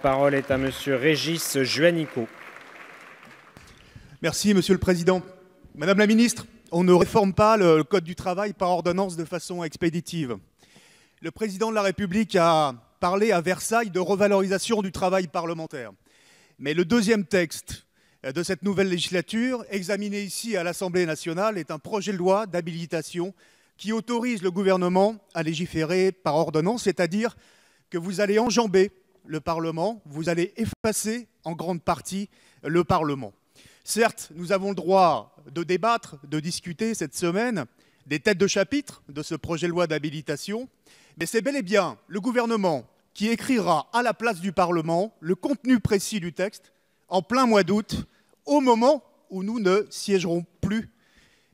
parole est à Monsieur Régis Juanico. Merci, Monsieur le Président. Madame la Ministre, on ne réforme pas le Code du travail par ordonnance de façon expéditive. Le Président de la République a parlé à Versailles de revalorisation du travail parlementaire. Mais le deuxième texte de cette nouvelle législature, examiné ici à l'Assemblée nationale, est un projet de loi d'habilitation qui autorise le gouvernement à légiférer par ordonnance, c'est-à-dire que vous allez enjamber le Parlement, vous allez effacer en grande partie le Parlement. Certes, nous avons le droit de débattre, de discuter cette semaine des têtes de chapitre de ce projet de loi d'habilitation, mais c'est bel et bien le gouvernement qui écrira à la place du Parlement le contenu précis du texte en plein mois d'août, au moment où nous ne siégerons plus.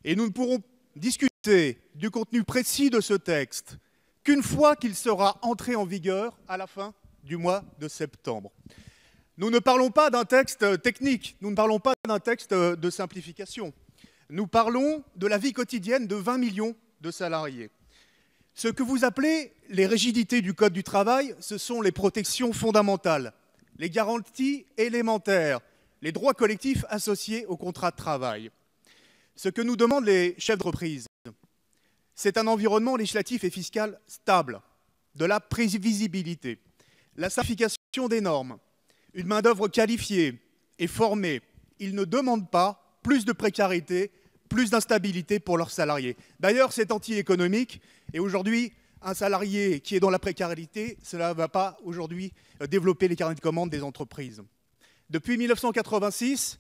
Et nous ne pourrons discuter du contenu précis de ce texte qu'une fois qu'il sera entré en vigueur à la fin du mois de septembre. Nous ne parlons pas d'un texte technique, nous ne parlons pas d'un texte de simplification. Nous parlons de la vie quotidienne de 20 millions de salariés. Ce que vous appelez les rigidités du Code du travail, ce sont les protections fondamentales, les garanties élémentaires, les droits collectifs associés au contrat de travail. Ce que nous demandent les chefs d'entreprise, c'est un environnement législatif et fiscal stable, de la prévisibilité, la simplification des normes, une main-d'œuvre qualifiée et formée. Ils ne demandent pas plus de précarité, plus d'instabilité pour leurs salariés. D'ailleurs, c'est anti-économique et aujourd'hui, un salarié qui est dans la précarité, cela ne va pas aujourd'hui développer les carnets de commandes des entreprises. Depuis 1986,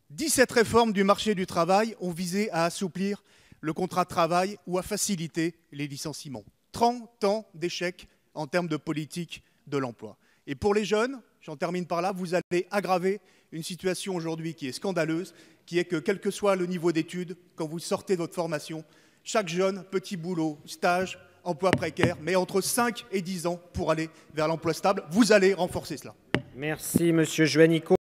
17 réformes du marché du travail ont visé à assouplir le contrat de travail ou à faciliter les licenciements. 30 ans d'échecs en termes de politique de l'emploi. Et pour les jeunes, j'en termine par là, vous allez aggraver une situation aujourd'hui qui est scandaleuse, qui est que quel que soit le niveau d'études, quand vous sortez de votre formation, chaque jeune, petit boulot, stage, emploi précaire, mais entre 5 et 10 ans pour aller vers l'emploi stable, vous allez renforcer cela. Merci, Monsieur Juanico.